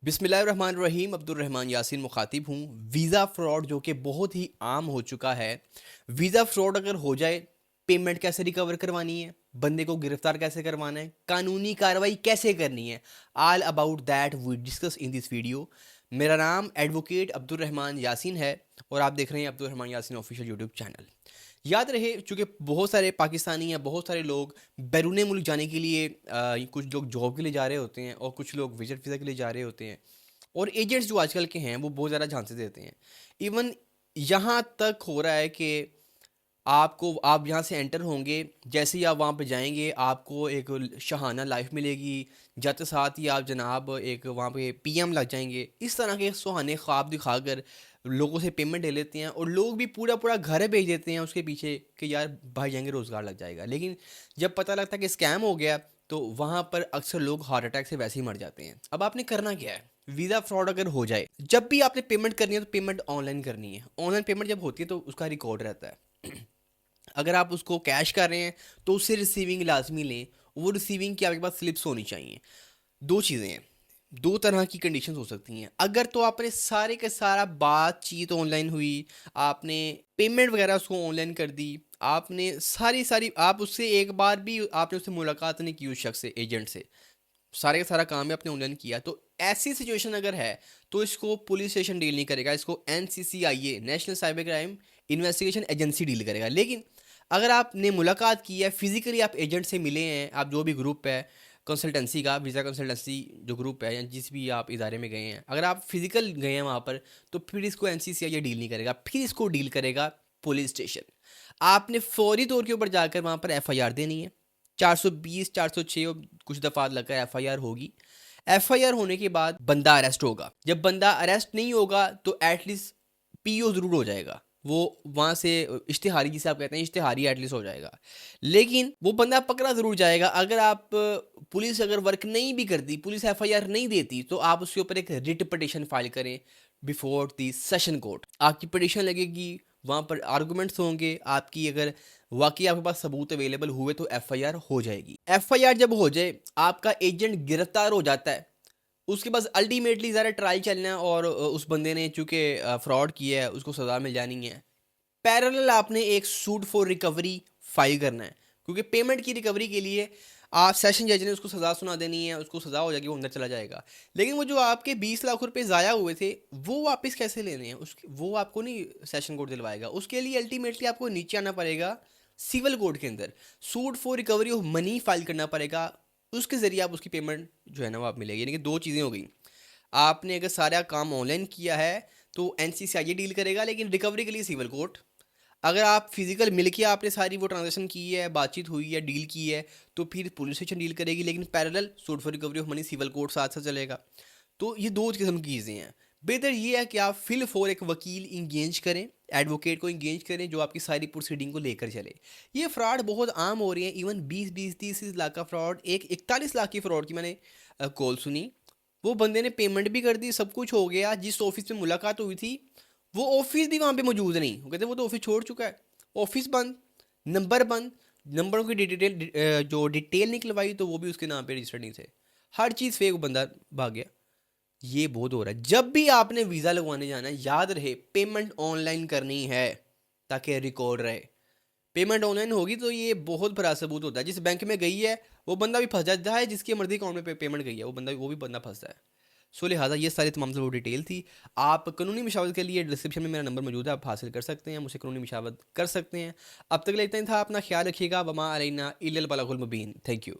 بسم اللہ الرحمن الرحیم. عبد الرحمن یاسین مخاطب ہوں. ویزا فراڈ جو کہ بہت ہی عام ہو چکا ہے. ویزا فراڈ اگر ہو جائے، پیمنٹ کیسے ریکور کروانی ہے، بندے کو گرفتار کیسے کروانا ہے، قانونی کارروائی کیسے کرنی ہے، all about that we discuss in this video. میرا نام ایڈوکیٹ عبد الرحمن یاسین ہے اور آپ دیکھ رہے ہیں عبد الرحمن یاسین آفیشیل یوٹیوب چینل. یاد رہے، چونکہ بہت سارے پاکستانی یا بہت سارے لوگ بیرون ملک جانے کے لیے کچھ لوگ جاب کے لیے جا رہے ہوتے ہیں اور کچھ لوگ وزٹ ویزا کے لیے جا رہے ہوتے ہیں، اور ایجنٹس جو آج کل کے ہیں وہ بہت زیادہ جھانسے دیتے ہیں. ایون یہاں تک ہو رہا ہے کہ آپ یہاں سے انٹر ہوں گے، جیسے ہی آپ وہاں پہ جائیں گے آپ کو ایک شاہانہ لائف ملے گی، جاتے ساتھ ہی آپ جناب ایک وہاں پہ پی ایم لگ جائیں گے. اس طرح کے سہانے خواب دکھا کر لوگوں سے پیمنٹ لے لیتے ہیں اور لوگ بھی پورا پورا گھر بھیج دیتے ہیں اس کے پیچھے کہ یار بھائی جائیں گے، روزگار لگ جائے گا. لیکن جب پتہ لگتا ہے کہ اسکیم ہو گیا تو وہاں پر اکثر لوگ ہارٹ اٹیک سے ویسے ہی مر جاتے ہیں. اب آپ نے کرنا کیا ہے؟ ویزا فراڈ اگر ہو جائے، جب بھی آپ نے پیمنٹ کرنی ہے تو پیمنٹ آن لائن کرنی ہے. آن لائن پیمنٹ جب ہوتی ہے تو اس کا ریکارڈ رہتا ہے. اگر آپ اس کو کیش کر رہے ہیں تو اس سے ریسیونگ لازمی لیں. وہ ریسیونگ کی آپ کے پاس سلپس ہونی چاہیے. دو چیزیں ہیں، دو طرح کی کنڈیشنز ہو سکتی ہیں. اگر تو آپ نے سارے کا سارا بات چیت آن لائن ہوئی، آپ نے پیمنٹ وغیرہ اس کو آن لائن کر دی، آپ نے ساری آپ اس سے ایک بار بھی آپ نے اس سے ملاقات نہیں کی، اس شخص سے، ایجنٹ سے، سارے کا سارا کام آپ نے آن لائن کیا، تو ایسی سچویشن اگر ہے تو اس کو پولیس اسٹیشن ڈیل نہیں کرے گا، اس کو NCCIA national cyber crime investigation agency deal کرے گا. لیکن اگر آپ نے ملاقات کی ہے، فزیکلی آپ ایجنٹ سے ملے ہیں، آپ جو بھی گروپ ہے کنسلٹنسی کا، ویزا کنسلٹنسی جو گروپ ہے یا جس بھی آپ ادارے میں گئے ہیں، اگر آپ فزیکل گئے ہیں وہاں پر تو پھر اس کو NCCIA ڈیل نہیں کرے گا، پھر اس کو ڈیل کرے گا پولیس اسٹیشن. آپ نے فوری طور کے اوپر جا کر وہاں پر FIR دینی ہے. 420 406 کچھ دفعات لگ کر FIR ہوگی. FIR ہونے کے بعد بندہ اریسٹ ہوگا. جب بندہ اریسٹ نہیں ہوگا تو ایٹ لیسٹ PO ضرور ہو جائے گا، وہ وہاں سے اشتہاری جسے آپ کہتے ہیں اشتہاری ایٹ لیسٹ ہو جائے گا. لیکن وہ بندہ پکڑا ضرور جائے گا. اگر آپ پولیس اگر ورک نہیں بھی کرتی، پولیس FIR نہیں دیتی، تو آپ اس کے اوپر ایک ریٹ پٹیشن فائل کریں بیفور دی سیشن کورٹ. آپ کی پٹیشن لگے گی، وہاں پر آرگومنٹس ہوں گے آپ کی. اگر واقعی آپ کے پاس ثبوت اویلیبل ہوئے تو FIR ہو جائے گی. FIR جب ہو جائے، آپ کا ایجنٹ گرفتار ہو جاتا ہے، اس کے بعد الٹیمیٹلی ذرا ٹرائل چلنا ہے اور اس بندے نے چونکہ فراڈ کیا ہے اس کو سزا مل جانی ہے. پیرالل آپ نے ایک سوٹ فور ریکوری فائل کرنا ہے، کیونکہ پیمنٹ کی ریکوری کے لیے آپ سیشن جج نے اس کو سزا سنا دینی ہے، اس کو سزا ہو جائے گی، وہ اندر چلا جائے گا. لیکن وہ جو آپ کے 20 لاکھ روپے ضائع ہوئے تھے وہ واپس کیسے لینے ہیں؟ وہ آپ کو نہیں سیشن کورٹ دلوائے گا. اس کے لیے الٹیمیٹلی آپ کو نیچے آنا پڑے گا سول کورٹ کے اندر، suit for recovery of money file کرنا پڑے گا. اس کے ذریعے آپ اس کی پیمنٹ جو ہے نا وہ آپ ملے گی. یعنی کہ دو چیزیں ہو گئیں. آپ نے اگر سارا کام آن لائن کیا ہے تو NCCIA ڈیل کرے گا، لیکن ریکوری کے لیے سول کورٹ. اگر آپ فزیکل مل کے آپ نے ساری وہ ٹرانزیکشن کی ہے، بات چیت ہوئی ہے، ڈیل کی ہے، تو پھر پولیس اسٹیشن ڈیل کرے گی. لیکن parallel suit for recovery of money civil court ساتھ ساتھ چلے گا. تو یہ دو قسم کی چیزیں ہیں. بہتر یہ ہے کہ آپ فل فور ایک وکیل انگیج کریں، ایڈوکیٹ کو انگیج کریں جو آپ کی ساری پروسیڈنگ کو لے کر چلے. یہ فراڈ بہت عام ہو رہی ہیں. ایون 20 لاکھ کا فراڈ، 41 لاکھ کی فراڈ کی میں نے کال سنی. وہ بندے نے پیمنٹ بھی کر دی، سب کچھ ہو گیا، جس آفس میں ملاقات ہوئی تھی وہ آفس بھی وہاں پہ موجود نہیں. وہ کہتے ہیں وہ تو آفس چھوڑ چکا ہے. آفس بند، نمبر بند، نمبروں کی ڈیٹیل نکلوائی تو وہ بھی اس کے نام پہ رجسٹرڈ نہیں تھے. ہر چیز فیک، بندہ بھاگ گیا. یہ بہت ہو رہا ہے. جب بھی آپ نے ویزا لگوانے جانا ہے یاد رہے پیمنٹ آن لائن کرنی ہے تاکہ ریکارڈ رہے. پیمنٹ آن لائن ہوگی تو یہ بہت بڑا ثبوت ہوتا ہے. جس بینک میں گئی ہے وہ بندہ بھی پھنس جاتا ہے، جس کی مرضی اکاؤنٹ میں پیمنٹ گئی ہے وہ بھی بندہ پھنستا ہے. سو لہٰذا یہ ساری تمام ضرور ڈیٹیل تھی. آپ قانونی مشاورت کے لیے ڈسکرپشن میں میرا نمبر موجود ہے، آپ حاصل کر سکتے ہیں، مجھ سے قانونی مشاورت کر سکتے ہیں. اب تک لیتے ہیں تھا، اپنا خیال رکھیے گا. وما علینا الا البلاغ المبین. Thank you.